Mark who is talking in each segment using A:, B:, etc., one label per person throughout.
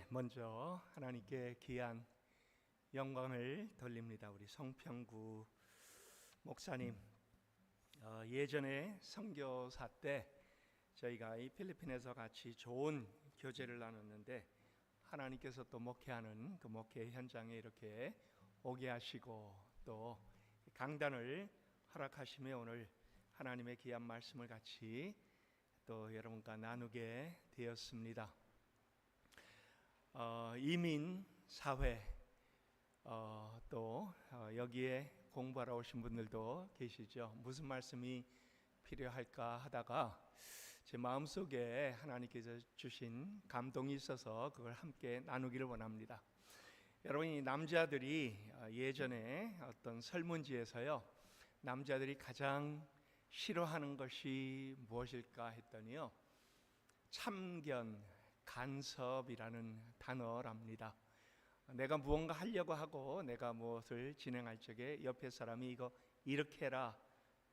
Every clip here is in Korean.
A: 먼저 하나님께 귀한 영광을 돌립니다. 우리 성평구 목사님, 예전에 선교사 때 저희가 이 필리핀에서 같이 좋은 교제를 나눴는데 하나님께서 또 목회하는 그 목회 현장에 이렇게 오게 하시고 또 강단을 허락하시며 오늘 하나님의 귀한 말씀을 같이 또 여러분과 나누게 되었습니다. 이민 사회 또 여기에 공부하러 오신 분들도 계시죠. 무슨 말씀이 필요할까 하다가 제 마음속에 하나님께서 주신 감동이 있어서 그걸 함께 나누기를 원합니다. 여러분이 남자들이 예전에 어떤 설문지에서요, 남자들이 가장 싫어하는 것이 무엇일까 했더니요, 참견, 간섭이라는 단어랍니다. 내가 무언가 하려고 하고 내가 무엇을 진행할 적에 옆에 사람이 이거 이렇게 해라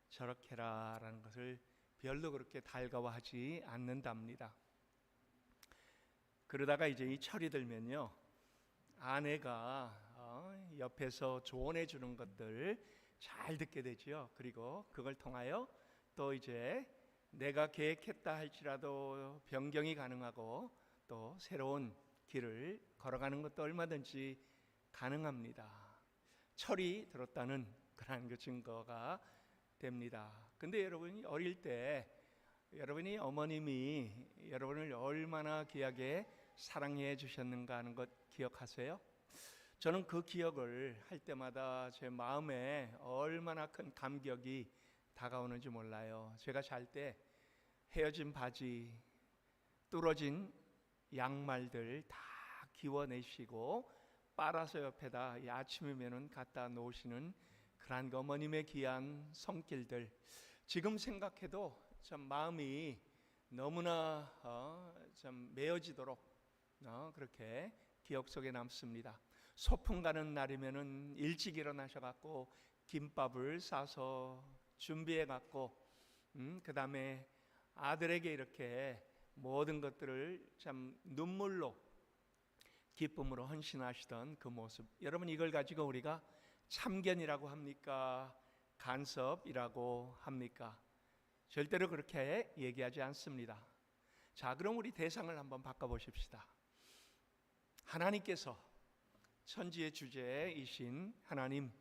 A: 저렇게 해라 라는 것을 별로 그렇게 달가워하지 않는답니다. 그러다가 이제 이 철이 들면요, 아내가 옆에서 조언해 주는 것들 잘 듣게 되죠. 그리고 그걸 통하여 또 이제 내가 계획했다 할지라도 변경이 가능하고 또 새로운 길을 걸어가는 것도 얼마든지 가능합니다. 철이 들었다는 그런 그 증거가 됩니다. 근데 여러분이 어릴 때 여러분이 어머님이 여러분을 얼마나 귀하게 사랑해 주셨는가 하는 것 기억하세요? 저는 그 기억을 할 때마다 제 마음에 얼마나 큰 감격이 다가오는지 몰라요. 제가 잘 때 헤어진 바지, 뚫어진 양말들 다 기워내시고 빨아서 옆에다 아침이면은 갖다 놓으시는 그런 어머님의 귀한 손길들, 지금 생각해도 참 마음이 너무나 참 메어지도록 그렇게 기억 속에 남습니다. 소풍 가는 날이면은 일찍 일어나셔갖고 김밥을 싸서 준비해갖고 그 다음에 아들에게 이렇게 모든 것들을 참 눈물로 기쁨으로 헌신하시던 그 모습, 여러분 이걸 가지고 우리가 참견이라고 합니까? 간섭이라고 합니까? 절대로 그렇게 얘기하지 않습니다. 자, 그럼 우리 대상을 한번 바꿔보십시다. 하나님께서 천지의 주제이신 하나님,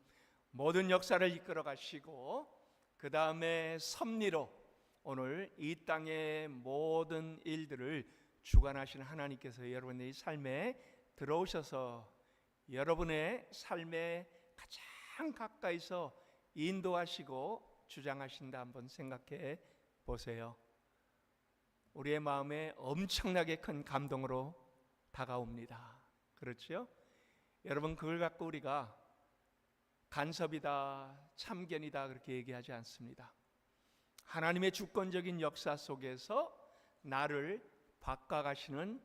A: 모든 역사를 이끌어 가시고 그 다음에 섭리로 오늘 이 땅의 모든 일들을 주관하시는 하나님께서 여러분의 삶에 들어오셔서 여러분의 삶에 가장 가까이서 인도하시고 주장하신다 한번 생각해 보세요. 우리의 마음에 엄청나게 큰 감동으로 다가옵니다. 그렇죠? 여러분, 그걸 갖고 우리가 간섭이다, 참견이다 그렇게 얘기하지 않습니다. 하나님의 주권적인 역사 속에서 나를 바꿔가시는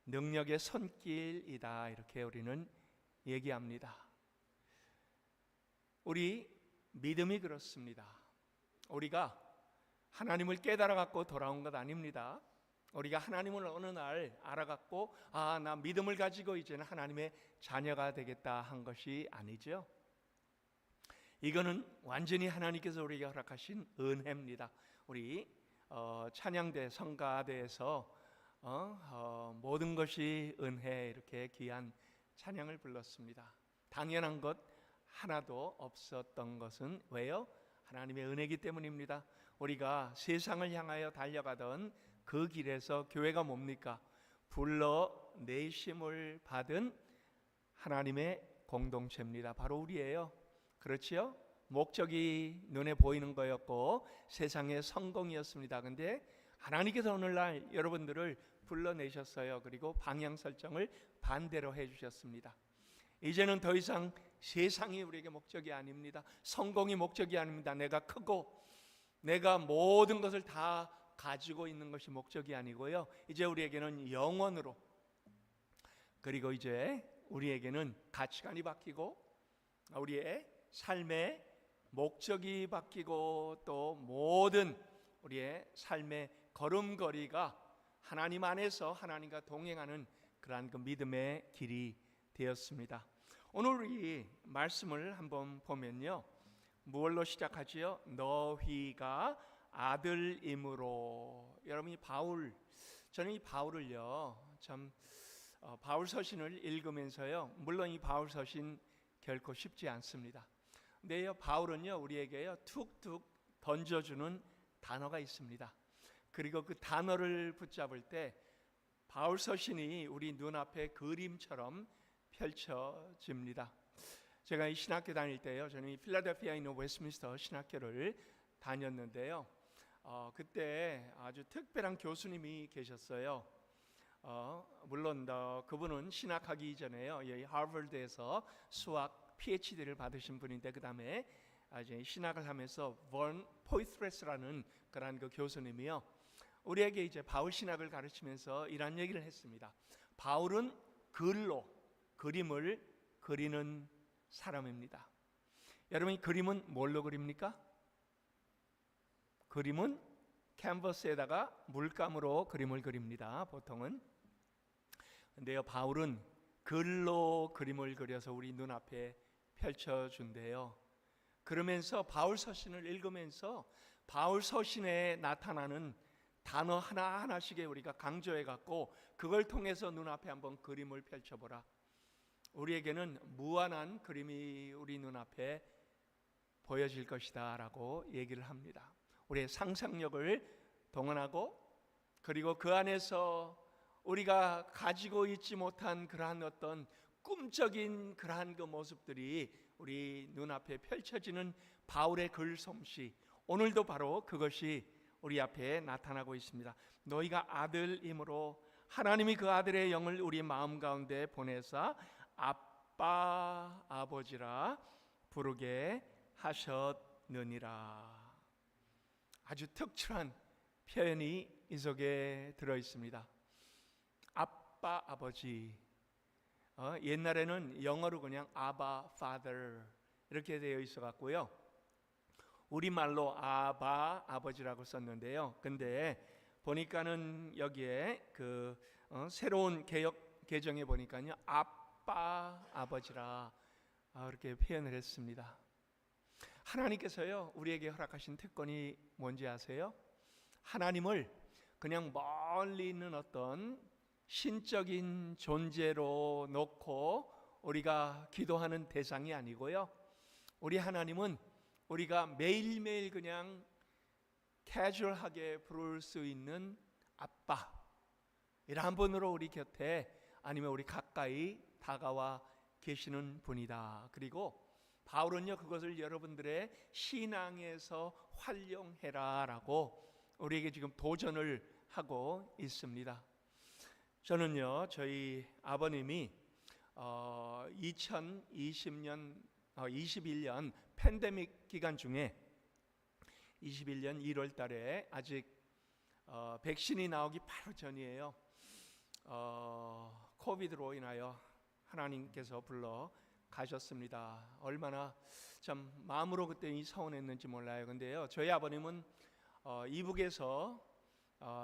A: 능력의 손길이다, 이렇게 우리는 얘기합니다. 우리 믿음이 그렇습니다. 우리가 하나님을 깨달아 갖고 돌아온 것 아닙니다. 우리가 하나님을 어느 날 알아갖고 나 믿음을 가지고 이제는 하나님의 자녀가 되겠다 한 것이 아니죠. 이거는 완전히 하나님께서 우리에게 허락하신 은혜입니다. 우리 찬양대 성가대에서 모든 것이 은혜 이렇게 귀한 찬양을 불렀습니다. 당연한 것 하나도 없었던 것은 왜요? 하나님의 은혜이기 때문입니다. 우리가 세상을 향하여 달려가던 그 길에서 교회가 뭡니까? 불러내심을 받은 하나님의 공동체입니다. 바로 우리예요. 그렇지요? 목적이 눈에 보이는 거였고 세상의 성공이었습니다. 근데 하나님께서 오늘날 여러분들을 불러내셨어요. 그리고 방향 설정을 반대로 해주셨습니다. 이제는 더 이상 세상이 우리에게 목적이 아닙니다. 성공이 목적이 아닙니다. 내가 크고 내가 모든 것을 다 가지고 있는 것이 목적이 아니고요, 이제 우리에게는 영원으로, 그리고 이제 우리에게는 가치관이 바뀌고 우리의 삶의 목적이 바뀌고 또 모든 우리의 삶의 걸음걸이가 하나님 안에서 하나님과 동행하는 그러한 그 믿음의 길이 되었습니다. 오늘 우리 말씀을 한번 보면요, 무엇로 시작하지요? 너희가 아들임으로. 여러분, 저는 이 바울을요, 참 바울 서신을 읽으면서요, 물론 이 바울 서신 결코 쉽지 않습니다. 근데요, 바울은요, 우리에게요 툭툭 던져주는 단어가 있습니다. 그리고 그 단어를 붙잡을 때 바울 서신이 우리 눈앞에 그림처럼 펼쳐집니다. 제가 이 신학교 다닐 때요, 저는 이 필라델피아에 있는 웨스트민스터 신학교를 다녔는데요, 그때 아주 특별한 교수님이 계셨어요. 물론 그분은 신학하기 전에요, 하버드에서 수학 PhD를 받으신 분인데, 그 다음에 이제 신학을 하면서 본 포이트레스라는 그런 그 교수님이요, 우리에게 이제 바울 신학을 가르치면서 이런 얘기를 했습니다. 바울은 글로 그림을 그리는 사람입니다. 여러분, 이 그림은 뭘로 그립니까? 그림은 캔버스에다가 물감으로 그림을 그립니다, 보통은. 근데요, 바울은 글로 그림을 그려서 우리 눈앞에 펼쳐준대요. 그러면서 바울 서신을 읽으면서 바울 서신에 나타나는 단어 하나하나씩에 우리가 강조해 갖고 그걸 통해서 눈앞에 한번 그림을 펼쳐보라. 우리에게는 무한한 그림이 우리 눈앞에 보여질 것이다 라고 얘기를 합니다. 우리의 상상력을 동원하고, 그리고 그 안에서 우리가 가지고 있지 못한 그러한 어떤 꿈적인 그러한 그 모습들이 우리 눈앞에 펼쳐지는 바울의 글솜씨, 오늘도 바로 그것이 우리 앞에 나타나고 있습니다. 너희가 아들이므로 하나님이 그 아들의 영을 우리 마음 가운데 보내사 아빠 아버지라 부르게 하셨느니라. 아주 특출한 표현이 이 속에 들어 있습니다. 아빠 아버지. 옛날에는 영어로 그냥 아바 father 이렇게 되어 있어 갖고요, 우리말로 아바 아버지라고 썼는데요. 근데 보니까는 여기에 새로운 개역 개정에 보니까요, 아빠 아버지라 이렇게 표현을 했습니다. 하나님께서요, 우리에게 허락하신 특권이 뭔지 아세요? 하나님을 그냥 멀리 있는 어떤 신적인 존재로 놓고 우리가 기도하는 대상이 아니고요, 우리 하나님은 우리가 매일매일 그냥 캐주얼하게 부를 수 있는 아빠, 이러한 분으로 우리 곁에, 아니면 우리 가까이 다가와 계시는 분이다. 그리고 바울은요, 그것을 여러분들의 신앙에서 활용해라 라고 우리에게 지금 도전을 하고 있습니다. 저는요, 저희 아버님이 2021년 팬데믹 기간 중에 21년 1월 달에 아직 백신이 나오기 바로 전이에요. 코비드로 인하여 하나님께서 불러 가셨습니다. 얼마나 참 마음으로 그때 서운했는지 몰라요. 근데요, 저희 아버님은 이북에서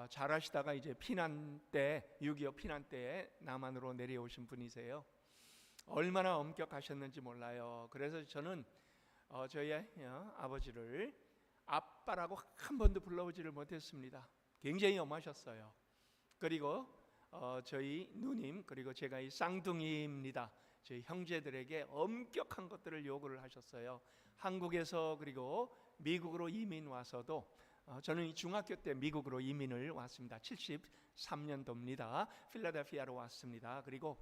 A: 잘하시다가 이제 피난 때, 6.25 피난 때에 남한으로 내려오신 분이세요. 얼마나 엄격하셨는지 몰라요. 그래서 저는 저희 아버지를 아빠라고 한 번도 불러보지를 못했습니다. 굉장히 엄하셨어요. 그리고 저희 누님, 그리고 제가 이 쌍둥이입니다. 저희 형제들에게 엄격한 것들을 요구를 하셨어요. 한국에서 그리고 미국으로 이민 와서도, 저는 이 중학교 때 미국으로 이민을 왔습니다. 73년도입니다. 필라델피아로 왔습니다. 그리고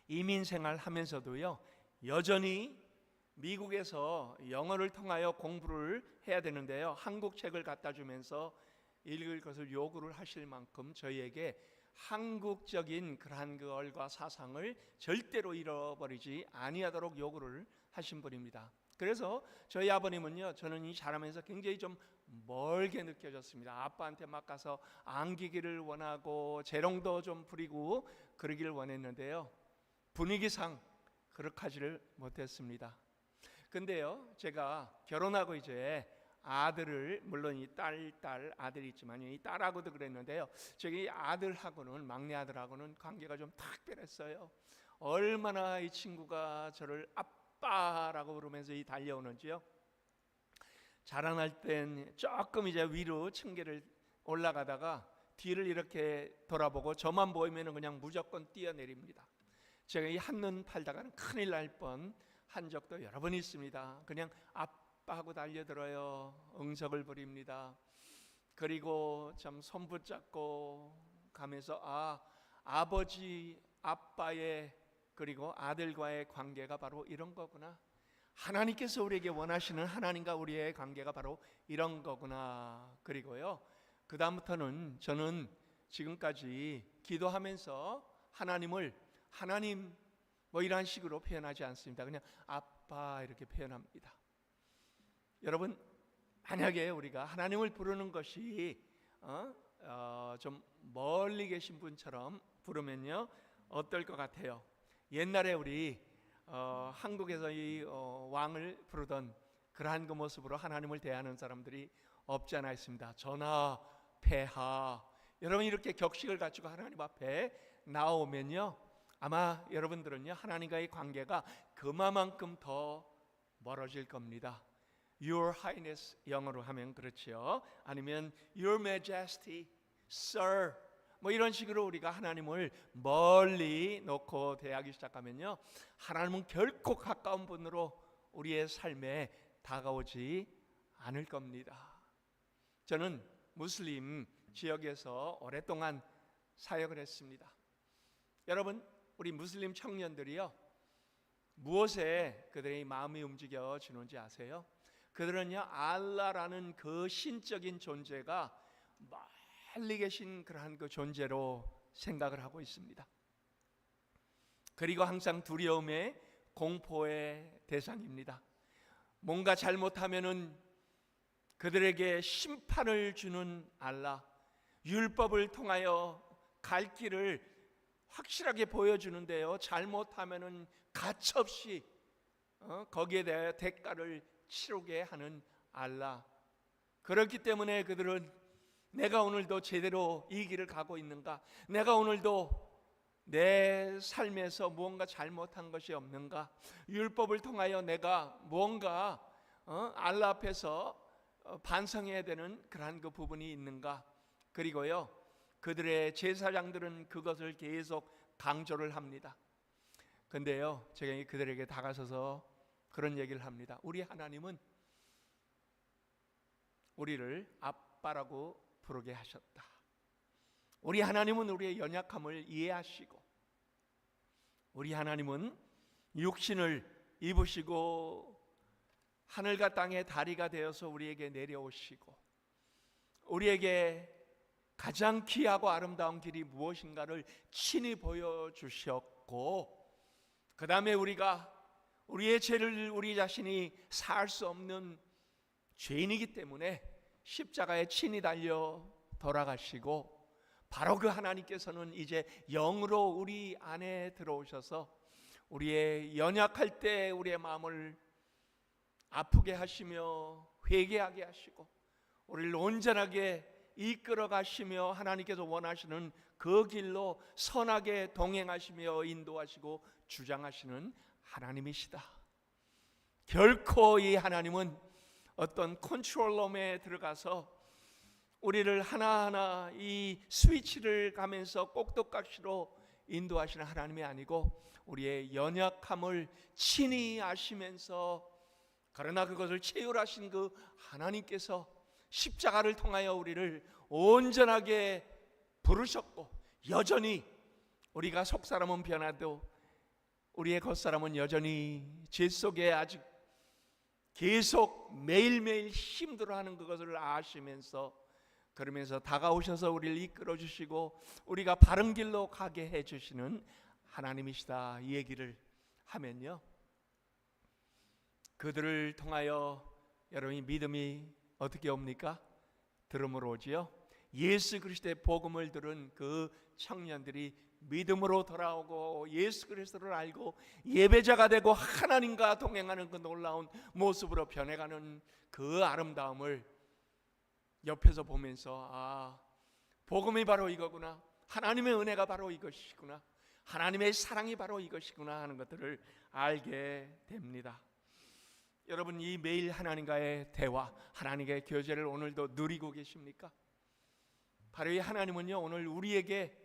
A: 이민 생활하면서도요, 여전히 미국에서 영어를 통하여 공부를 해야 되는데요, 한국 책을 갖다 주면서 읽을 것을 요구를 하실 만큼 저희에게 한국적인 그러한 그 얼과 사상을 절대로 잃어버리지 아니하도록 요구를 하신 분입니다. 그래서 저희 아버님은요, 저는 이 자라면서 굉장히 좀 멀게 느껴졌습니다. 아빠한테 막 가서 안기기를 원하고 재롱도 좀 부리고 그러기를 원했는데요, 분위기상 그렇게 하지를 못했습니다. 근데요, 제가 결혼하고 이제 아들을, 물론 이 딸 아들이 있지만 이 딸하고도 그랬는데요. 저기 아들하고는, 막내 아들하고는 관계가 좀 특별했어요. 얼마나 이 친구가 저를 아빠라고 부르면서 이 달려오는지요. 자라날 땐 조금 이제 위로 층계를 올라가다가 뒤를 이렇게 돌아보고 저만 보이면 그냥 무조건 뛰어내립니다. 제가 이 한눈 팔다가는 큰일 날 뻔 한 적도 여러 번 있습니다. 그냥 아빠하고 달려들어요. 응석을 부립니다. 그리고 참 손 붙잡고 가면서 아버지 아빠의 그리고 아들과의 관계가 바로 이런 거구나. 하나님께서 우리에게 원하시는 하나님과 우리의 관계가 바로 이런 거구나. 그리고요, 그 다음부터는 저는 지금까지 기도하면서 하나님을 하나님 뭐 이런 식으로 표현하지 않습니다. 그냥 아빠 이렇게 표현합니다. 여러분, 만약에 우리가 하나님을 부르는 것이 좀 멀리 계신 분처럼 부르면요, 어떨 것 같아요? 옛날에 우리 한국에서 이 왕을 부르던 그러한 그 모습으로 하나님을 대하는 사람들이 없지 않아 있습니다. 전하, 폐하, 여러분 이렇게 격식을 갖추고 하나님 앞에 나오면요, 아마 여러분들은요, 하나님과의 관계가 그만큼 더 멀어질 겁니다. Your Highness, 영어로 하면 그렇지요. 아니면 Your Majesty, Sir, 뭐 이런 식으로 우리가 하나님을 멀리 놓고 대하기 시작하면요, 하나님은 결코 가까운 분으로 우리의 삶에 다가오지 않을 겁니다. 저는 무슬림 지역에서 오랫동안 사역을 했습니다. 여러분, 우리 무슬림 청년들이요, 무엇에 그들의 마음이 움직여지는지 아세요? 그들은요, 알라라는 그 신적인 존재가 멀리 계신 그러한 그 존재로 생각을 하고 있습니다. 그리고 항상 두려움의, 공포의 대상입니다. 뭔가 잘못하면은 그들에게 심판을 주는 알라, 율법을 통하여 갈 길을 확실하게 보여주는데요, 잘못하면은 가차없이 거기에 대해 대가를 치르게 하는 알라. 그렇기 때문에 그들은 내가 오늘도 제대로 이 길을 가고 있는가, 내가 오늘도 내 삶에서 무언가 잘못한 것이 없는가, 율법을 통하여 내가 무언가 알라 앞에서 반성해야 되는 그러한 그 부분이 있는가. 그리고요, 그들의 제사장들은 그것을 계속 강조를 합니다. 근데요, 제가 그들에게 다가서서 그런 얘기를 합니다. 우리 하나님은 우리를 아빠라고 부르게 하셨다. 우리 하나님은 우리의 연약함을 이해하시고, 우리 하나님은 육신을 입으시고 하늘과 땅의 다리가 되어서 우리에게 내려오시고, 우리에게 가장 귀하고 아름다운 길이 무엇인가를 친히 보여주셨고, 그 다음에 우리가 우리의 죄를 우리 자신이 살 수 없는 죄인이기 때문에 십자가에 친히 달려 돌아가시고, 바로 그 하나님께서는 이제 영으로 우리 안에 들어오셔서 우리의 연약할 때 우리의 마음을 아프게 하시며 회개하게 하시고 우리를 온전하게 이끌어 가시며 하나님께서 원하시는 그 길로 선하게 동행하시며 인도하시고 주장하시는 하나님이시다. 결코 이 하나님은 어떤 컨트롤룸에 들어가서 우리를 하나하나 이 스위치를 가면서 꼭두각시로 인도하시는 하나님이 아니고, 우리의 연약함을 친히 아시면서, 그러나 그것을 채울하신 그 하나님께서 십자가를 통하여 우리를 온전하게 부르셨고, 여전히 우리가 속사람은 변화도 우리의 겉사람은 여전히 죄 속에 아직 계속 매일매일 힘들어하는 그것을 아시면서, 그러면서 다가오셔서 우리를 이끌어 주시고 우리가 바른 길로 가게 해주시는 하나님이시다, 이 얘기를 하면요, 그들을 통하여 여러분이 믿음이 어떻게 옵니까? 들음으로 오지요. 예수 그리스도의 복음을 들은 그 청년들이 믿음으로 돌아오고 예수 그리스도를 알고 예배자가 되고 하나님과 동행하는 그 놀라운 모습으로 변해가는 그 아름다움을 옆에서 보면서 복음이 바로 이거구나, 하나님의 은혜가 바로 이것이구나, 하나님의 사랑이 바로 이것이구나 하는 것들을 알게 됩니다. 여러분, 이 매일 하나님과의 대화, 하나님과의 교제를 오늘도 누리고 계십니까? 바로 이 하나님은요, 오늘 우리에게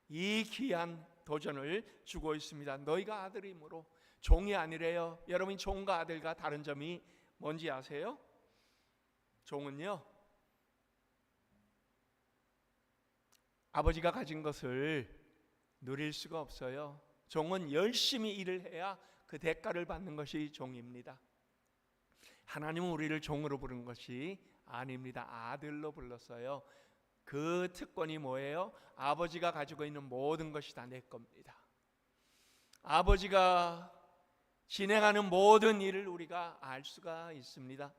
A: 이 귀한 도전을 주고 있습니다. 너희가 아들이므로 종이 아니래요. 여러분이 종과 아들과 다른 점이 뭔지 아세요? 종은요, 아버지가 가진 것을 누릴 수가 없어요. 종은 열심히 일을 해야 그 대가를 받는 것이 종입니다. 하나님은 우리를 종으로 부른 것이 아닙니다. 아들로 불렀어요. 그 특권이 뭐예요? 아버지가 가지고 있는 모든 것이 다 내 겁니다. 아버지가 진행하는 모든 일을 우리가 알 수가 있습니다.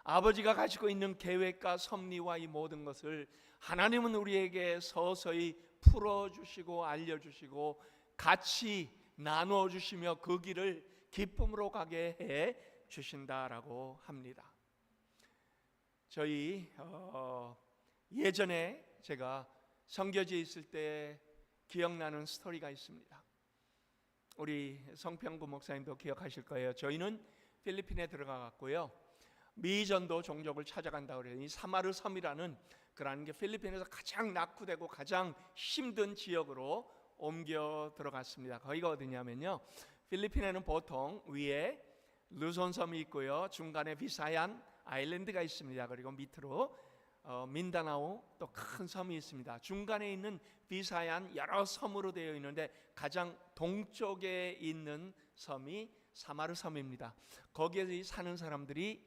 A: 아버지가 가지고 있는 계획과 섭리와 이 모든 것을 하나님은 우리에게 서서히 풀어주시고 알려주시고 같이 나누어 주시며 그 길을 기쁨으로 가게 해 주신다라고 합니다. 저희 예전에 제가 선교지에 있을 때 기억나는 스토리가 있습니다. 우리 성평구 목사님도 기억하실 거예요. 저희는 필리핀에 들어가갔고요, 미전도 종족을 찾아간다고 그래요. 이 사마르 섬이라는 그러한 게 필리핀에서 가장 낙후되고 가장 힘든 지역으로 옮겨 들어갔습니다. 거기가 어디냐면요, 필리핀에는 보통 위에 루손 섬이 있고요, 중간에 비사얀 아일랜드가 있습니다. 그리고 밑으로 민다나오 또 큰 섬이 있습니다. 중간에 있는 비사얀 여러 섬으로 되어 있는데 가장 동쪽에 있는 섬이 사마르 섬입니다. 거기에 사는 사람들이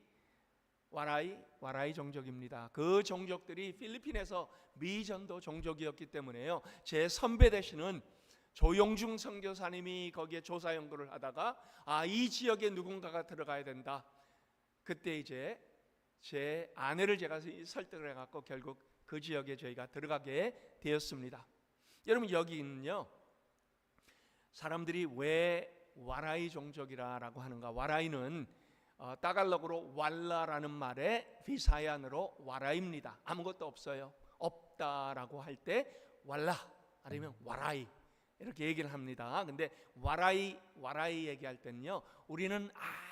A: 와라이 종족입니다. 그 종족들이 필리핀에서 미전도 종족이었기 때문에요, 제 선배 되시는 조용중 선교사님이 거기에 조사 연구를 하다가 이 지역에 누군가가 들어가야 된다. 그때 이제 제 아내를 제가 설득을 해갖고 결국 그 지역에 저희가 들어가게 되었습니다. 여러분, 여기는요, 사람들이 왜 와라이 종족이라고 하는가? 와라이는 따갈록으로 왈라라는 말의 비사얀으로 와라입니다. 아무것도 없어요. 없다라고 할 때 왈라 아니면 와라이 이렇게 얘기를 합니다. 근데 와라이 얘기할 때는요, 우리는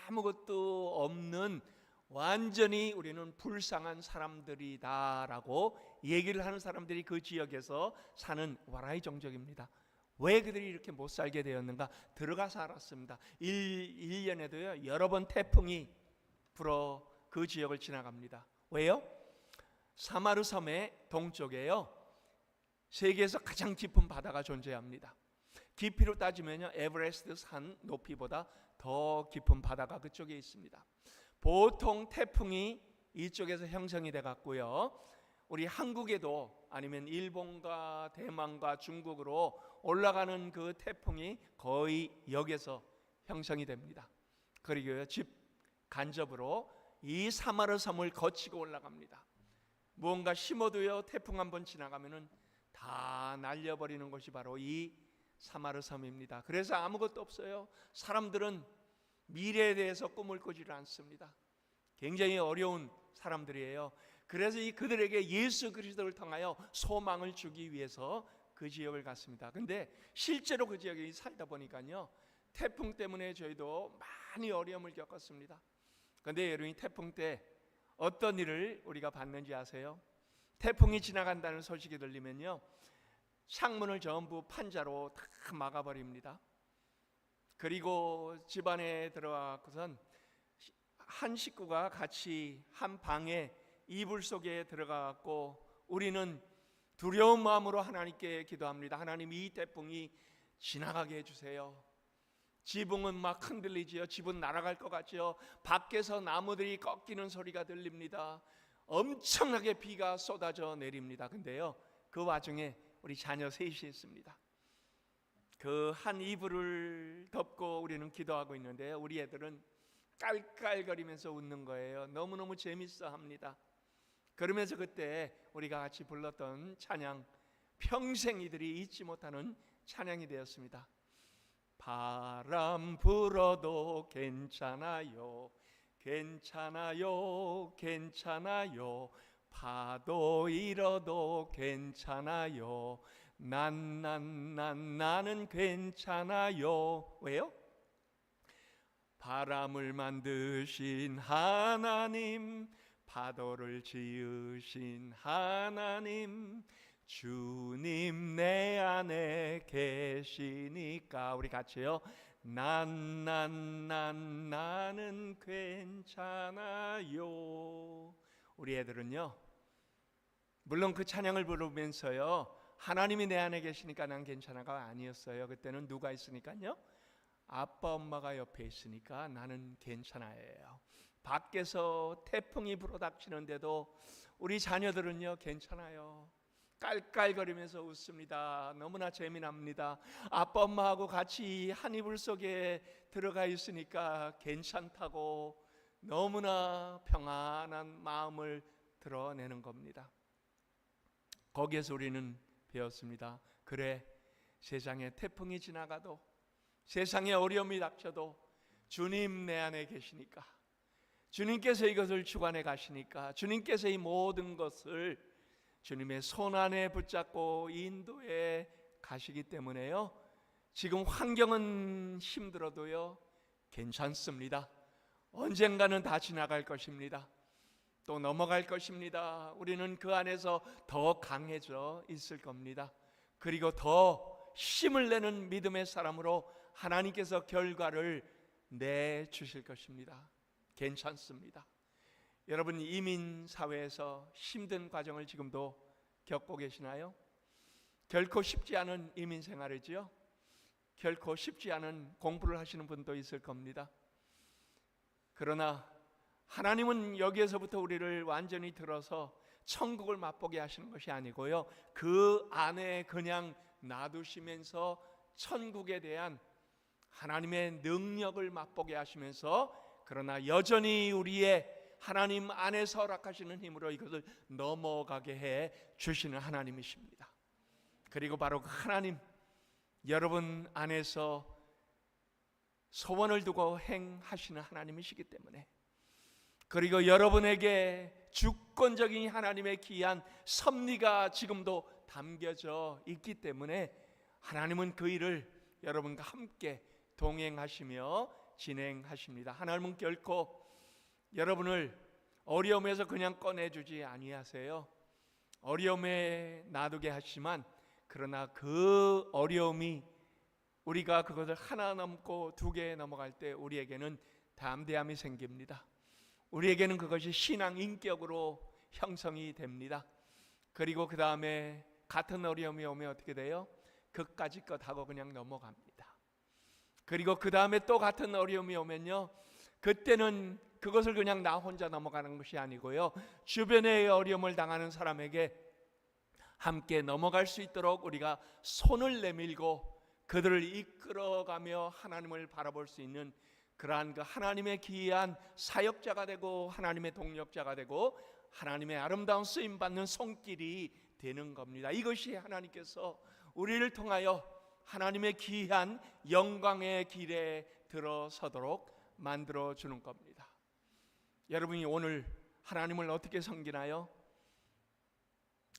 A: 아무것도 없는 완전히 우리는 불쌍한 사람들이다라고 얘기를 하는 사람들이 그 지역에서 사는 와라이 종족입니다. 왜 그들이 이렇게 못 살게 되었는가? 들어가서 알았습니다. 1년에도요 여러 번 태풍이 불어 그 지역을 지나갑니다. 왜요? 사마르 섬의 동쪽에요, 세계에서 가장 깊은 바다가 존재합니다. 깊이로 따지면요, 에베레스트 산 높이보다 더 깊은 바다가 그쪽에 있습니다. 보통 태풍이 이쪽에서 형성이 돼 갖고요, 우리 한국에도 아니면 일본과 대만과 중국으로 올라가는 그 태풍이 거의 여기서 형성이 됩니다. 그리고 집 간접으로 이 사마르 섬을 거치고 올라갑니다. 무언가 심어도요, 태풍 한번 지나가면은 다 날려버리는 것이 바로 이 사마르 섬입니다. 그래서 아무것도 없어요. 사람들은 미래에 대해서 꿈을 꾸지를 않습니다. 굉장히 어려운 사람들이에요. 그래서 그들에게 예수 그리스도를 통하여 소망을 주기 위해서 그 지역을 갔습니다. 근데 실제로 그 지역에 살다 보니까요, 태풍 때문에 저희도 많이 어려움을 겪었습니다. 근데 여러분이 태풍 때 어떤 일을 우리가 받는지 아세요? 태풍이 지나간다는 소식이 들리면요, 창문을 전부 판자로 다 막아버립니다. 그리고 집안에 들어가고선 한 식구가 같이 한 방에 이불 속에 들어가고 우리는 두려운 마음으로 하나님께 기도합니다. 하나님, 이 태풍이 지나가게 해주세요. 지붕은 막 흔들리지요. 집은 날아갈 것 같지요. 밖에서 나무들이 꺾이는 소리가 들립니다. 엄청나게 비가 쏟아져 내립니다. 근데요, 그 와중에 우리 자녀 셋이 있습니다. 그 한 이불을 덮고 우리는 기도하고 있는데요, 우리 애들은 깔깔거리면서 웃는 거예요. 너무너무 재밌어 합니다. 그러면서 그때 우리가 같이 불렀던 찬양, 평생 이들이 잊지 못하는 찬양이 되었습니다. 바람 불어도 괜찮아요, 괜찮아요, 괜찮아요. 파도 일어도 괜찮아요. 나는 괜찮아요. 왜요? 바람을 만드신 하나님, 파도를 지으신 하나님, 주님 내 안에 계시니까. 우리 같이요. 나는 괜찮아요. 우리 애들은요, 물론 그 찬양을 부르면서요, 하나님이 내 안에 계시니까 난 괜찮아가 아니었어요. 그때는 누가 있으니까요? 아빠 엄마가 옆에 있으니까 나는 괜찮아요. 밖에서 태풍이 불어닥치는데도 우리 자녀들은요, 괜찮아요. 깔깔거리면서 웃습니다. 너무나 재미납니다. 아빠 엄마하고 같이 한 이불 속에 들어가 있으니까 괜찮다고 너무나 평안한 마음을 드러내는 겁니다. 거기에서 우리는 배웠습니다. 그래, 세상에 태풍이 지나가도, 세상에 어려움이 닥쳐도 주님 내 안에 계시니까, 주님께서 이것을 주관해 가시니까, 주님께서 이 모든 것을 주님의 손 안에 붙잡고 인도해 가시기 때문에요, 지금 환경은 힘들어도요 괜찮습니다. 언젠가는 다 지나갈 것입니다. 또 넘어갈 것입니다. 우리는 그 안에서 더 강해져 있을 겁니다. 그리고 더 힘을 내는 믿음의 사람으로 하나님께서 결과를 내주실 것입니다. 괜찮습니다. 여러분, 이민 사회에서 힘든 과정을 지금도 겪고 계시나요? 결코 쉽지 않은 이민 생활이지요. 결코 쉽지 않은 공부를 하시는 분도 있을 겁니다. 그러나 하나님은 여기에서부터 우리를 완전히 들어서 천국을 맛보게 하시는 것이 아니고요, 그 안에 그냥 놔두시면서 천국에 대한 하나님의 능력을 맛보게 하시면서, 그러나 여전히 우리의 하나님 안에서 허락하시는 힘으로 이것을 넘어가게 해 주시는 하나님이십니다. 그리고 바로 그 하나님, 여러분 안에서 소원을 두고 행하시는 하나님이시기 때문에, 그리고 여러분에게 주권적인 하나님의 귀한 섭리가 지금도 담겨져 있기 때문에 하나님은 그 일을 여러분과 함께 동행하시며 진행하십니다. 하나님은 결코 여러분을 어려움에서 그냥 꺼내주지 아니하세요. 어려움에 놔두게 하시지만, 그러나 그 어려움이 우리가 그것을 하나 넘고 두 개 넘어갈 때 우리에게는 담대함이 생깁니다. 우리에게는 그것이 신앙 인격으로 형성이 됩니다. 그리고 그 다음에 같은 어려움이 오면 어떻게 돼요? 그까짓 것 하고 그냥 넘어갑니다. 그리고 그 다음에 또 같은 어려움이 오면요, 그때는 그것을 그냥 나 혼자 넘어가는 것이 아니고요, 주변의 어려움을 당하는 사람에게 함께 넘어갈 수 있도록 우리가 손을 내밀고 그들을 이끌어가며 하나님을 바라볼 수 있는 그러한 그 하나님의 귀한 사역자가 되고 하나님의 동력자가 되고 하나님의 아름다운 쓰임받는 손길이 되는 겁니다. 이것이 하나님께서 우리를 통하여 하나님의 귀한 영광의 길에 들어서도록 만들어주는 겁니다. 여러분이 오늘 하나님을 어떻게 섬기나요?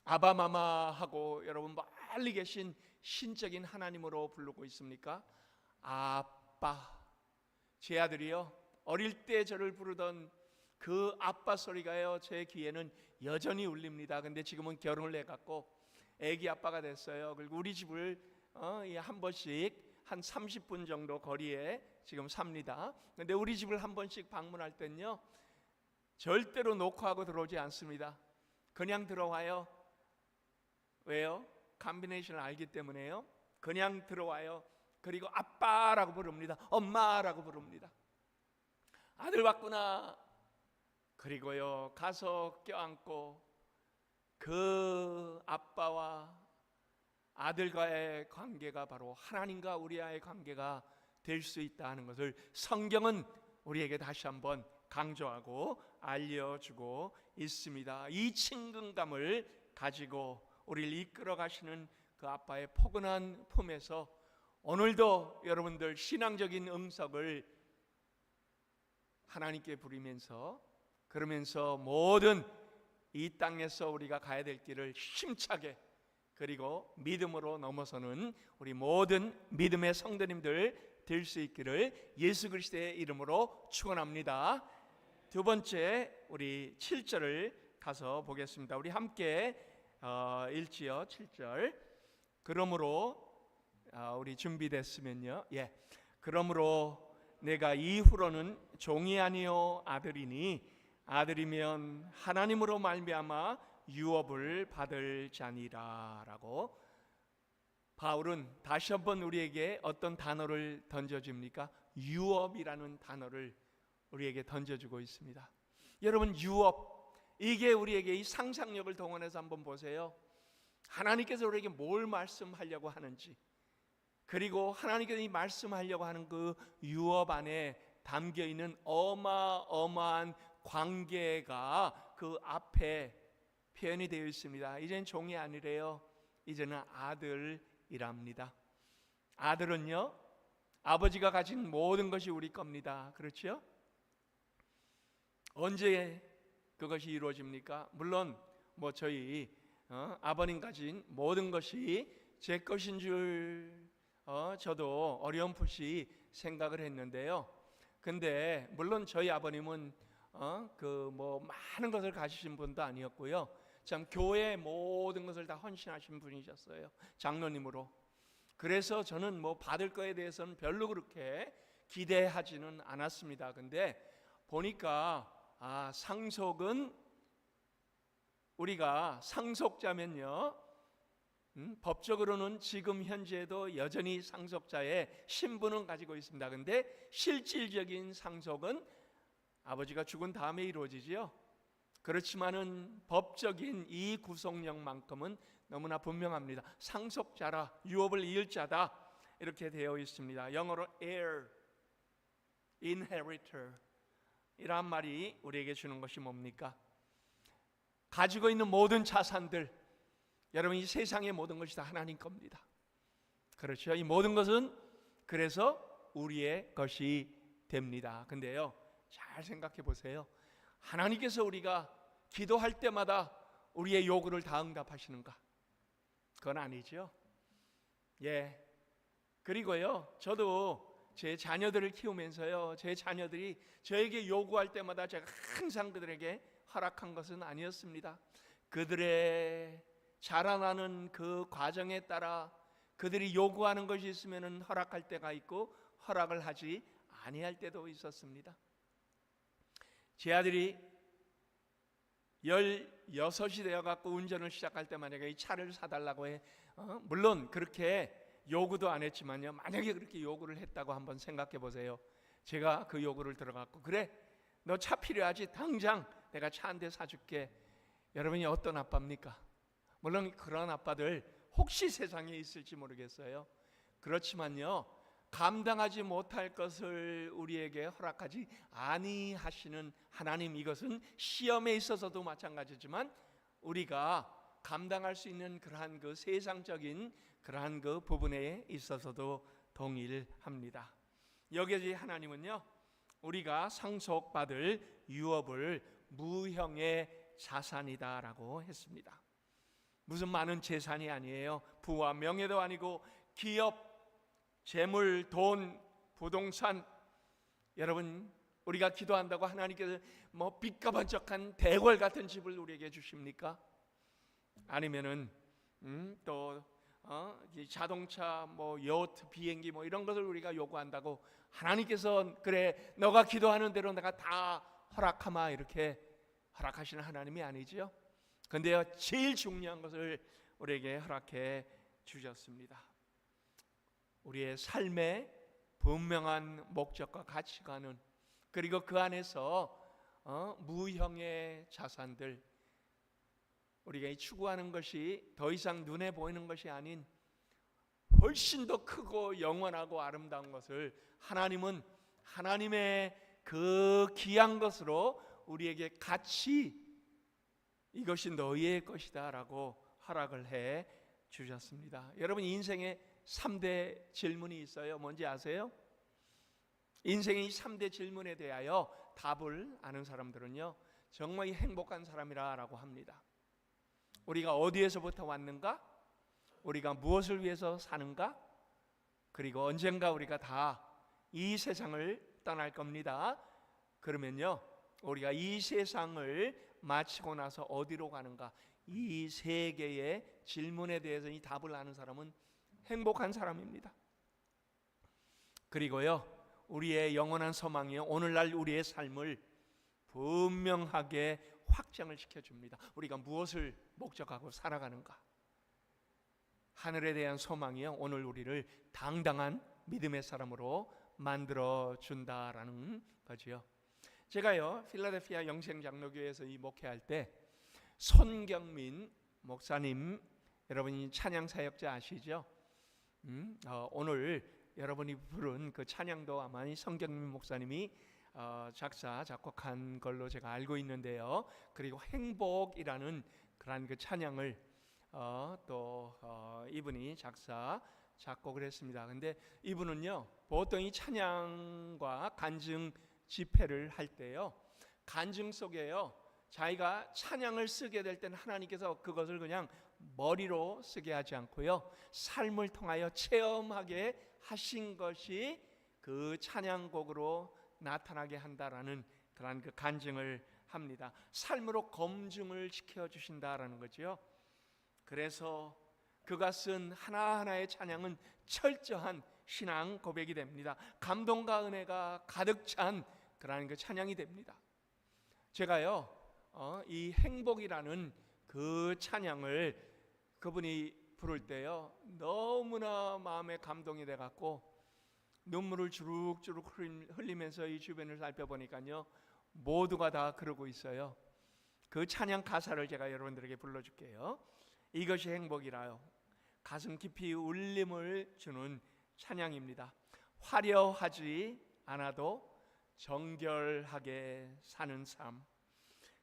A: 아바마마하고 여러분 멀리 계신 신적인 하나님으로 부르고 있습니까? 아빠. 제 아들이요, 어릴 때 저를 부르던 그 아빠 소리가요, 제 귀에는 여전히 울립니다. 근데 지금은 결혼을 해갖고 애기 아빠가 됐어요. 그리고 우리 집을 한 번씩 한 30분 정도 거리에 지금 삽니다. 근데 우리 집을 한 번씩 방문할 땐요, 절대로 노크하고 들어오지 않습니다. 그냥 들어와요. 왜요? 컨비네이션을 알기 때문에요. 그냥 들어와요. 그리고 아빠라고 부릅니다. 엄마라고 부릅니다. 아들 왔구나. 그리고요, 가서 껴안고 그 아빠와 아들과의 관계가 바로 하나님과 우리와의 관계가 될 수 있다는 것을 성경은 우리에게 다시 한번 강조하고 알려주고 있습니다. 이 친근감을 가지고 우리를 이끌어 가시는 그 아빠의 포근한 품에서 오늘도 여러분들 신앙적인 응석을 하나님께 부리면서, 그러면서 모든 이 땅에서 우리가 가야 될 길을 힘차게, 그리고 믿음으로 넘어서는 우리 모든 믿음의 성도님들 될 수 있기를 예수 그리스도의 이름으로 축원합니다. 두 번째, 우리 7절을 가서 보겠습니다. 우리 함께 읽지요. 7절. 그러므로 우리 준비됐으면요. 그러므로 내가 이후로는 종이 아니요 아들이니 아들이면 하나님으로 말미암아 유업을 받을 자니라 라고 바울은 다시 한번 우리에게 어떤 단어를 던져줍니까? 유업이라는 단어를 우리에게 던져주고 있습니다. 여러분, 유업, 이게 우리에게 이 상상력을 동원해서 한번 보세요. 하나님께서 우리에게 뭘 말씀하려고 하는지, 그리고 하나님께서 이 말씀하려고 하는 그 유업 안에 담겨있는 어마어마한 관계가 그 앞에 표현이 되어 있습니다. 이제는 종이 아니래요. 이제는 아들이랍니다. 아들은요, 아버지가 가진 모든 것이 우리 겁니다. 그렇죠? 언제 그것이 이루어집니까? 물론 저희 아버님 가진 모든 것이 제 것인 줄 저도 어렴풋이 생각을 했는데요. 근데 물론 저희 아버님은 많은 것을 가지신 분도 아니었고요. 참 교회의 모든 것을 다 헌신하신 분이셨어요. 장로님으로. 그래서 저는 받을 거에 대해서는 별로 그렇게 기대하지는 않았습니다. 근데 보니까 상속은, 우리가 상속자면요, 법적으로는 지금 현재도 여전히 상속자의 신분은 가지고 있습니다. 근데 실질적인 상속은 아버지가 죽은 다음에 이루어지지요. 그렇지만은 법적인 이 구속력만큼은 너무나 분명합니다. 상속자라, 유업을 이을 자다, 이렇게 되어 있습니다. 영어로 heir, inheritor 이란 말이 우리에게 주는 것이 뭡니까? 가지고 있는 모든 자산들, 여러분, 이 세상의 모든 것이 다 하나님 겁니다. 그렇죠? 이 모든 것은 그래서 우리의 것이 됩니다. 근데요, 잘 생각해 보세요. 하나님께서 우리가 기도할 때마다 우리의 요구를 다 응답하시는가? 그건 아니죠. 그리고요, 저도 제 자녀들을 키우면서요, 제 자녀들이 저에게 요구할 때마다 제가 항상 그들에게 허락한 것은 아니었습니다. 그들의 자라나는 그 과정에 따라 그들이 요구하는 것이 있으면 허락할 때가 있고 허락을 하지 아니할 때도 있었습니다. 제 아들이 16이 되어갖고 운전을 시작할 때 만약에 이 차를 사달라고 해, 물론 그렇게 요구도 안 했지만요, 만약에 그렇게 요구를 했다고 한번 생각해 보세요. 제가 그 요구를 들어갖고, 그래, 너 차 필요하지? 당장 내가 차 한 대 사줄게. 여러분이 어떤 아빠입니까? 물론 그런 아빠들 혹시 세상에 있을지 모르겠어요. 그렇지만요, 감당하지 못할 것을 우리에게 허락하지 아니하시는 하나님, 이것은 시험에 있어서도 마찬가지지만 우리가 감당할 수 있는 그러한 그 세상적인 그러한 그 부분에 있어서도 동일합니다. 여기에 하나님은요, 우리가 상속받을 유업을 무형의 자산이다라고 했습니다. 무슨 많은 재산이 아니에요. 부와 명예도 아니고 기업, 재물, 돈, 부동산. 여러분, 우리가 기도한다고 하나님께서 빛과 번쩍한 대궐 같은 집을 우리에게 주십니까? 아니면은 또 자동차, 요트, 비행기 이런 것을 우리가 요구한다고 하나님께서 그래, 너가 기도하는 대로 내가 다 허락하마, 이렇게 허락하시는 하나님이 아니죠. 근데요, 제일 중요한 것을 우리에게 허락해 주셨습니다. 우리의 삶의 분명한 목적과 가치관은, 그리고 그 안에서 무형의 자산들, 우리가 추구하는 것이 더 이상 눈에 보이는 것이 아닌 훨씬 더 크고 영원하고 아름다운 것을 하나님은 하나님의 그 귀한 것으로 우리에게 같이 이것이 너희의 것이다 라고 허락을 해 주셨습니다. 여러분, 인생에 3대 질문이 있어요. 뭔지 아세요? 인생의 이 3대 질문에 대하여 답을 아는 사람들은요, 정말 행복한 사람이라고 합니다. 우리가 어디에서부터 왔는가? 우리가 무엇을 위해서 사는가? 그리고 언젠가 우리가 다 이 세상을 떠날 겁니다. 그러면요, 우리가 이 세상을 마치고 나서 어디로 가는가? 이 세 개의 질문에 대해서 이 답을 아는 사람은 행복한 사람입니다. 그리고요, 우리의 영원한 소망이요, 오늘날 우리의 삶을 분명하게 확정을 시켜줍니다. 우리가 무엇을 목적하고 살아가는가? 하늘에 대한 소망이요, 오늘 우리를 당당한 믿음의 사람으로 만들어 준다라는 거지요. 제가요, 필라델피아 영생장로교회에서 이 목회할 때 손경민 목사님, 여러분이 찬양 사역자 아시죠? 오늘 여러분이 부른 그 찬양도 아마 손경민 목사님이 작사 작곡한 걸로 제가 알고 있는데요. 그리고 행복이라는 그런 그 찬양을 이분이 작사 작곡을 했습니다. 근데 이분은요, 보통 이 찬양과 간증 집회를 할 때요, 간증 속에요, 자기가 찬양을 쓰게 될 때는 하나님께서 그것을 그냥 머리로 쓰게 하지 않고요, 삶을 통하여 체험하게 하신 것이 그 찬양곡으로 나타나게 한다라는 그런 그 간증을 합니다. 삶으로 검증을 시켜주신다라는 거죠. 그래서 그가 쓴 하나하나의 찬양은 철저한 신앙 고백이 됩니다. 감동과 은혜가 가득 찬 그런 그 찬양이 됩니다. 제가요, 이 행복이라는 그 찬양을 그분이 부를 때요, 너무나 마음에 감동이 돼갖고 눈물을 주룩주룩 흘리면서 이 주변을 살펴보니까요, 모두가 다 그러고 있어요. 그 찬양 가사를 제가 여러분들에게 불러줄게요. 이것이 행복이라요. 가슴 깊이 울림을 주는 찬양입니다. 화려하지 않아도 정결하게 사는 삶,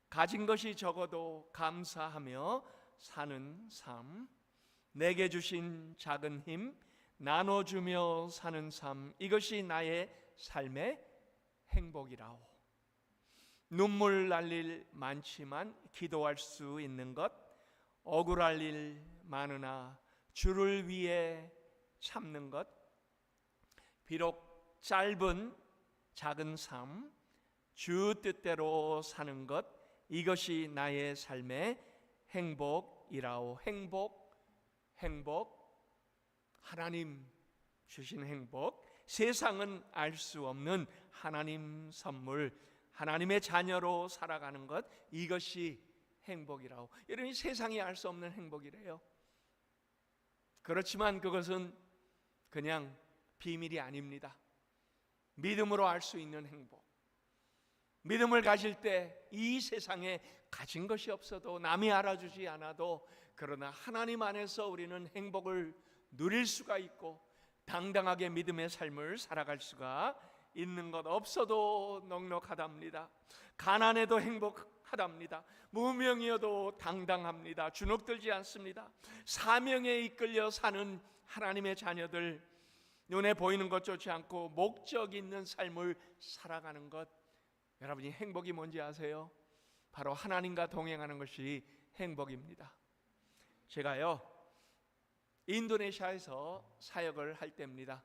A: 가진 것이 적어도 감사하며 사는 삶, 내게 주신 작은 힘 나눠주며 사는 삶, 이것이 나의 삶의 행복이라오. 눈물 날 일 많지만 기도할 수 있는 것, 억울할 일 많으나 주를 위해 참는 것, 비록 짧은 작은 삶, 주 뜻대로 사는 것, 이것이 나의 삶의 행복이라오. 행복, 하나님 주신 행복, 세상은 알 수 없는 하나님 선물, 하나님의 자녀로 살아가는 것, 이것이 행복이라고. 여러분, 세상이 알 수 없는 행복이래요. 그렇지만 그것은 그냥 비밀이 아닙니다. 믿음으로 알 수 있는 행복, 믿음을 가질 때 이 세상에 가진 것이 없어도, 남이 알아주지 않아도, 그러나 하나님 안에서 우리는 행복을 누릴 수가 있고 당당하게 믿음의 삶을 살아갈 수가 있는 것. 없어도 넉넉하답니다. 가난해도 행복하답니다. 무명이어도 당당합니다. 주눅들지 않습니다. 사명에 이끌려 사는 하나님의 자녀들, 눈에 보이는 것 좋지 않고 목적 있는 삶을 살아가는 것, 여러분이 행복이 뭔지 아세요? 바로 하나님과 동행하는 것이 행복입니다. 제가요, 인도네시아에서 사역을 할 때입니다.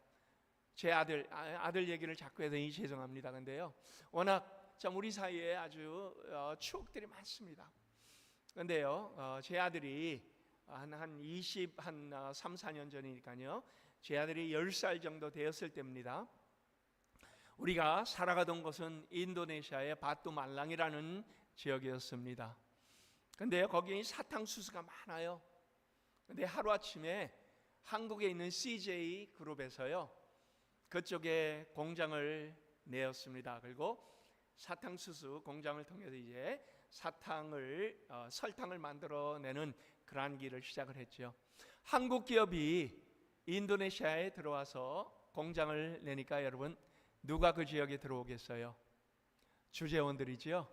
A: 제 아들 얘기를 자꾸 해서 죄송합니다. 근데요, 워낙 참 우리 사이에 아주 추억들이 많습니다. 근데요, 제 아들이 한 3, 4년 전이니까요, 제 아들이 10살 정도 되었을 때입니다. 우리가 살아가던 곳은 인도네시아의 바투말랑이라는 지역이었습니다. 근데요, 거기에 사탕수수가 많아요. 근데 하루아침에 한국에 있는 CJ 그룹에서요, 그쪽에 공장을 내었습니다. 그리고 사탕수수 공장을 통해서 이제 설탕을 만들어내는 그러한 길을 시작을 했죠. 한국 기업이 인도네시아에 들어와서 공장을 내니까 여러분, 누가 그 지역에 들어오겠어요? 주재원들이지요.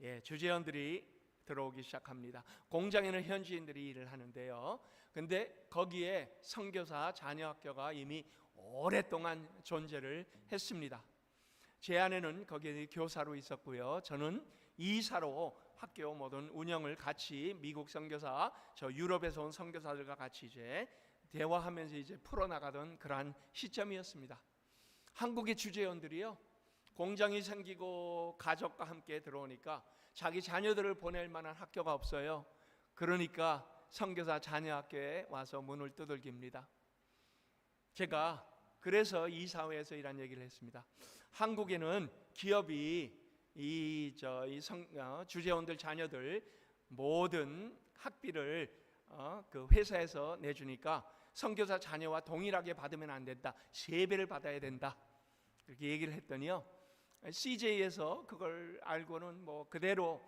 A: 예, 주재원들이 들어오기 시작합니다. 공장에는 현지인들이 일을 하는데요. 근데 거기에 선교사 자녀학교가 이미 오랫동안 존재를 했습니다. 제 아내는 거기에 교사로 있었고요. 저는 이사로 학교 모든 운영을 같이 미국 선교사, 저 유럽에서 온 선교사들과 같이 이제 대화하면서 이제 풀어나가던 그러한 시점이었습니다. 한국의 주재원들이요, 공장이 생기고 가족과 함께 들어오니까 자기 자녀들을 보낼 만한 학교가 없어요. 그러니까 선교사 자녀학교에 와서 문을 두들깁니다. 제가 그래서 이 사회에서 이런 얘기를 했습니다. 한국에는 기업이 주재원들 자녀들 모든 학비를 그 회사에서 내주니까 선교사 자녀와 동일하게 받으면 안 된다. 3배를 받아야 된다. 그렇게 얘기를 했더니요, CJ에서 그걸 알고는 뭐 그대로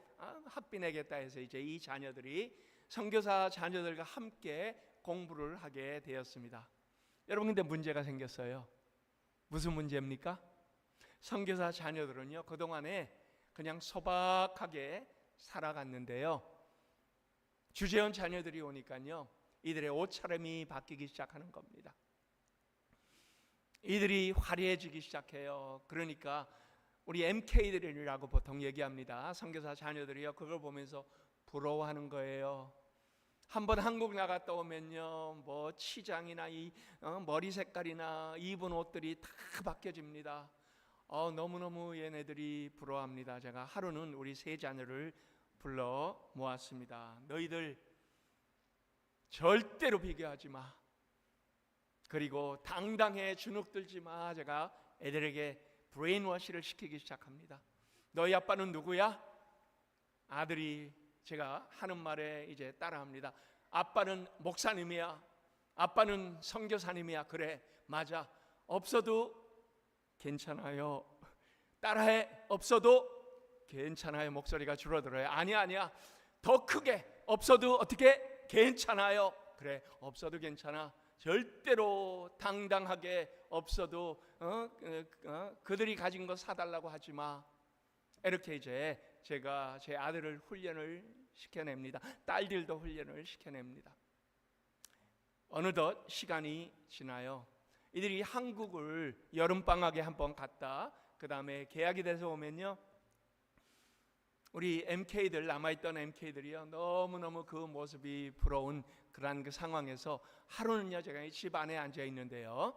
A: 학비 내겠다 해서 이제 이 자녀들이 선교사 자녀들과 함께 공부를 하게 되었습니다. 여러분, 근데 문제가 생겼어요. 무슨 문제입니까? 선교사 자녀들은요, 그동안에 그냥 소박하게 살아갔는데요, 주재원 자녀들이 오니까요, 이들의 옷차림이 바뀌기 시작하는 겁니다. 이들이 화려해지기 시작해요. 그러니까 우리 MK들이라고 보통 얘기합니다. 선교사 자녀들이요, 그걸 보면서 부러워하는 거예요. 한번 한국 나갔다 오면요, 뭐 치장이나 머리 색깔이나 입은 옷들이 다 바뀌어집니다. 너무너무 얘네들이 부러워합니다. 제가 하루는 우리 세 자녀를 불러 모았습니다. 너희들 절대로 비교하지 마. 그리고 당당해 주눅들지 마. 제가 애들에게 브레인워시를 시키기 시작합니다. 너희 아빠는 누구야? 아들이 제가 하는 말에 이제 따라합니다. 아빠는 목사님이야. 아빠는 선교사님이야. 그래, 맞아. 없어도 괜찮아요. 따라해. 없어도 괜찮아요. 목소리가 줄어들어요. 아니야. 더 크게. 없어도 어떻게? 괜찮아요. 그래, 없어도 괜찮아. 절대로 당당하게 없어도 그들이 가진 거 사달라고 하지 마. 이렇게 이제 제가 제 아들을 훈련을 시켜냅니다. 딸들도 훈련을 시켜냅니다. 어느덧 시간이 지나요. 이들이 한국을 여름방학에 한번 갔다 그 다음에 개학이 돼서 오면요, 우리 MK들, 남아있던 MK들이요, 너무너무 그 모습이 부러운 그런 그 상황에서 하루는요, 제가 집 안에 앉아 있는데요,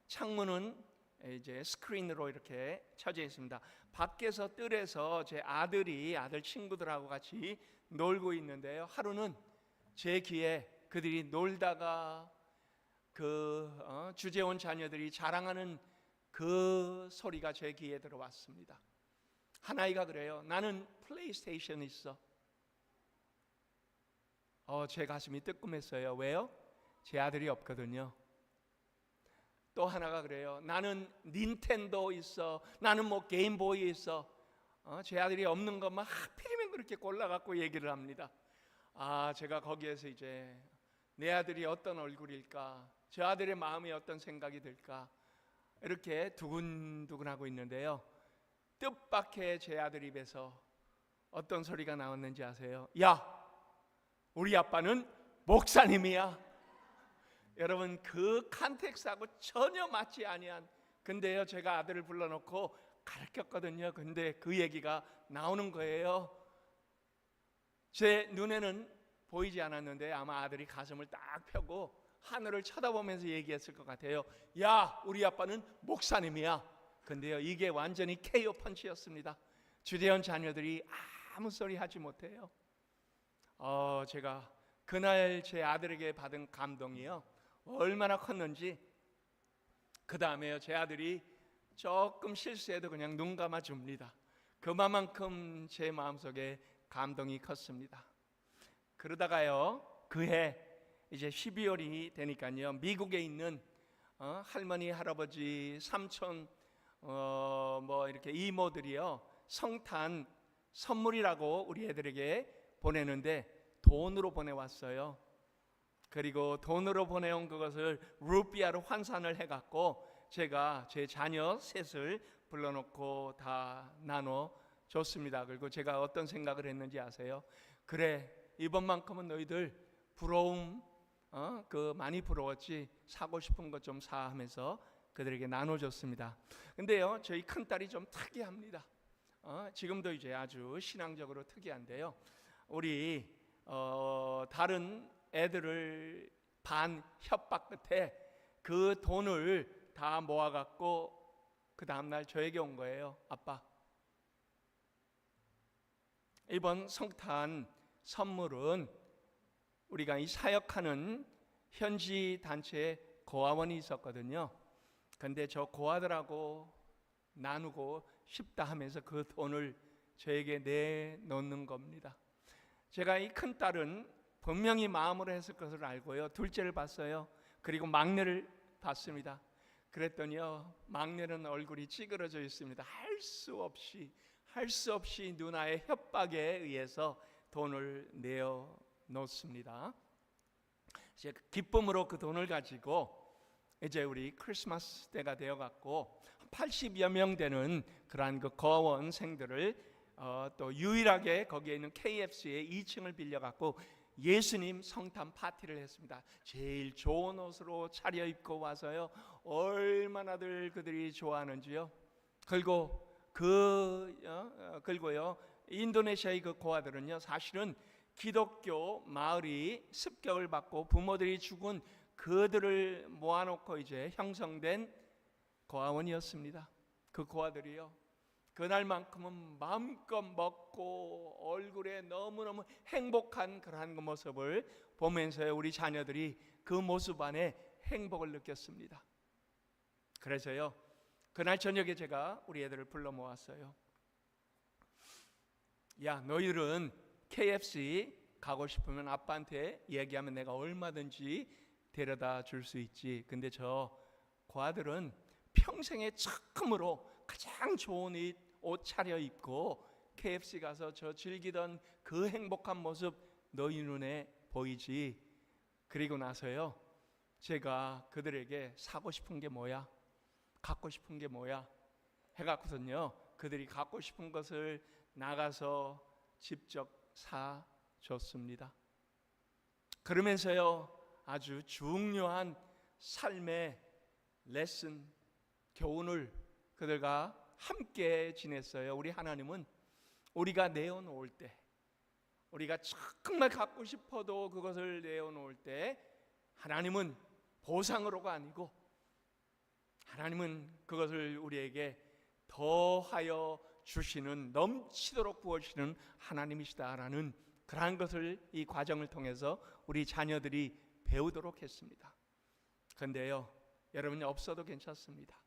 A: 창문은 이제 스크린으로 이렇게 쳐져 있습니다. 밖에서 뜰에서 제 아들 친구들하고 같이 놀고 있는데요, 하루는 제 귀에 그들이 놀다가 주재원 자녀들이 자랑하는 그 소리가 제 귀에 들어왔습니다. 한 아이가 그래요. 나는 플레이스테이션 있어. 제 가슴이 뜨끔했어요. 왜요? 제 아들이 없거든요. 또 하나가 그래요. 나는 닌텐도 있어. 나는 뭐 게임보이 있어. 제 아들이 없는 것만 하필이면 그렇게 골라갖고 얘기를 합니다. 제가 거기에서 이제 내 아들이 어떤 얼굴일까, 저 아들의 마음이 어떤 생각이 들까, 이렇게 두근두근하고 있는데요, 뜻밖의 제 아들 입에서 어떤 소리가 나왔는지 아세요? 야, 우리 아빠는 목사님이야. 여러분, 그 컨텍스트하고 전혀 맞지 아니한, 근데요, 제가 아들을 불러놓고 가르쳤거든요. 근데 그 얘기가 나오는 거예요. 제 눈에는 보이지 않았는데 아마 아들이 가슴을 딱 펴고 하늘을 쳐다보면서 얘기했을 것 같아요. 야, 우리 아빠는 목사님이야. 근데요, 이게 완전히 KO 펀치였습니다. 주재원 자녀들이 아무 소리 하지 못해요. 제가 그날 제 아들에게 받은 감동이요, 얼마나 컸는지. 그 다음에요, 제 아들이 조금 실수해도 그냥 눈 감아 줍니다. 그만큼 제 마음속에 감동이 컸습니다. 그러다가요, 그해 이제 12월이 되니까요, 미국에 있는 할머니, 할아버지, 삼촌, 뭐 이렇게 이모들이요, 성탄 선물이라고 우리 애들에게 보내는데 돈으로 보내왔어요. 그리고 돈으로 보내온 그것을 루피아로 환산을 해갖고 제가 제 자녀 셋을 불러놓고 다 나눠 좋습니다. 그리고 제가 어떤 생각을 했는지 아세요? 그래, 이번만큼은 너희들 부러움 많이 부러웠지, 사고 싶은 것 좀 사 하면서 그들에게 나눠줬습니다. 근데요, 저희 큰딸이 좀 특이합니다. 지금도 이제 아주 신앙적으로 특이한데요, 우리 다른 애들을 반 협박 끝에 그 돈을 다 모아갖고 그 다음날 저에게 온 거예요. 아빠, 이번 성탄 선물은 우리가 이 사역하는 현지 단체에 고아원이 있었거든요. 근데 저 고아들하고 나누고 싶다 하면서 그 돈을 저에게 내놓는 겁니다. 제가 이 큰딸은 분명히 마음으로 했을 것을 알고요, 둘째를 봤어요. 그리고 막내를 봤습니다. 그랬더니요, 막내는 얼굴이 찌그러져 있습니다. 할 수 없이 누나의 협박에 의해서 돈을 내어 놓습니다. 이제 기쁨으로 그 돈을 가지고 이제 우리 크리스마스 때가 되어 갖고 80여 명 되는 그러한 그 거원생들을 또 유일하게 거기에 있는 KFC의 2층을 빌려 갖고 예수님 성탄 파티를 했습니다. 제일 좋은 옷으로 차려입고 와서요, 얼마나들 그들이 좋아하는지요. 그리고요, 인도네시아의 그 고아들은요, 사실은 기독교 마을이 습격을 받고 부모들이 죽은 그들을 모아놓고 이제 형성된 고아원이었습니다. 그 고아들이요, 그날만큼은 마음껏 먹고 얼굴에 너무너무 행복한 그러한 그 모습을 보면서 우리 자녀들이 그 모습 안에 행복을 느꼈습니다. 그래서요, 그날 저녁에 제가 우리 애들을 불러 모았어요. 야, 너희들은 KFC 가고 싶으면 아빠한테 얘기하면 내가 얼마든지 데려다 줄 수 있지. 근데 저 고아들은 평생에 처음으로 가장 좋은 옷 차려입고 KFC 가서 저 즐기던 그 행복한 모습 너희 눈에 보이지. 그리고 나서요, 제가 그들에게 사고 싶은 게 뭐야, 갖고 싶은 게 뭐야 해갖고선요, 그들이 갖고 싶은 것을 나가서 직접 사줬습니다. 그러면서요, 아주 중요한 삶의 레슨, 교훈을 그들과 함께 지냈어요. 우리 하나님은 우리가 내어놓을 때, 우리가 정말 갖고 싶어도 그것을 내어놓을 때, 하나님은 보상으로가 아니고 하나님은 그것을 우리에게 더하여 주시는, 넘치도록 부어주시는 하나님이시다라는 그러한 것을 이 과정을 통해서 우리 자녀들이 배우도록 했습니다. 그런데요, 여러분이 없어도 괜찮습니다.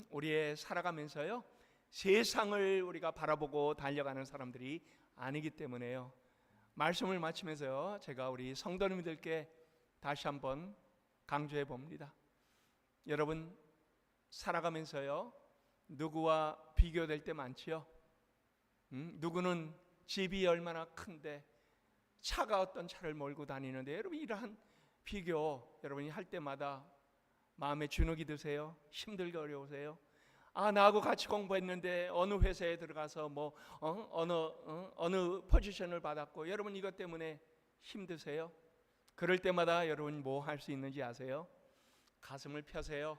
A: 우리의 살아가면서요, 세상을 우리가 바라보고 달려가는 사람들이 아니기 때문에요, 말씀을 마치면서요, 제가 우리 성도님들께 다시 한번 강조해 봅니다. 여러분, 살아가면서요, 누구와 비교될 때 많지요. 누구는 집이 얼마나 큰데 차가 어떤 차를 몰고 다니는데, 여러분 이러한 비교 여러분이 할 때마다 마음에 주눅이 드세요? 힘들게 어려우세요? 나하고 같이 공부했는데 어느 회사에 들어가서 어느 포지션을 받았고, 여러분 이것 때문에 힘드세요? 그럴 때마다 여러분 뭐 할 수 있는지 아세요? 가슴을 펴세요.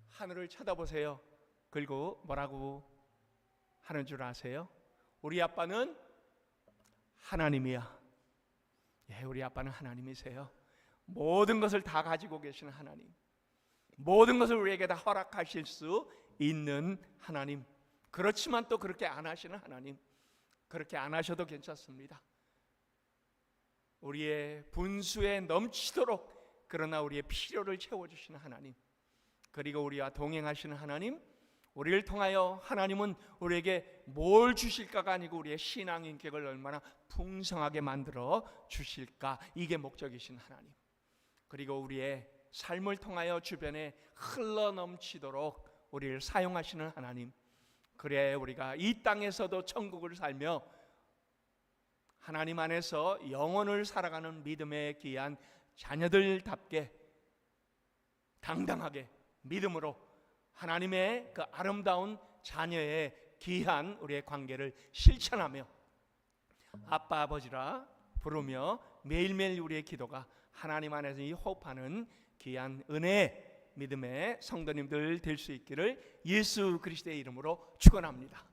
A: 하늘을 쳐다보세요. 그리고 뭐라고 하는 줄 아세요? 우리 아빠는 하나님이야. 예, 우리 아빠는 하나님이세요. 모든 것을 다 가지고 계시는 하나님, 모든 것을 우리에게 다 허락하실 수 있는 하나님. 그렇지만 또 그렇게 안 하시는 하나님. 그렇게 안 하셔도 괜찮습니다. 우리의 분수에 넘치도록, 그러나 우리의 필요를 채워주시는 하나님, 그리고 우리와 동행하시는 하나님, 우리를 통하여 하나님은 우리에게 뭘 주실까가 아니고 우리의 신앙 인격을 얼마나 풍성하게 만들어 주실까, 이게 목적이신 하나님, 그리고 우리의 삶을 통하여 주변에 흘러넘치도록 우리를 사용하시는 하나님, 그래 우리가 이 땅에서도 천국을 살며 하나님 안에서 영혼을 살아가는 믿음의 귀한 자녀들답게 당당하게 믿음으로 하나님의 그 아름다운 자녀의 귀한 우리의 관계를 실천하며 아빠 아버지라 부르며 매일매일 우리의 기도가 하나님 안에서 이 호흡하는 귀한 은혜 믿음의 성도님들 될 수 있기를 예수 그리스도의 이름으로 축원합니다.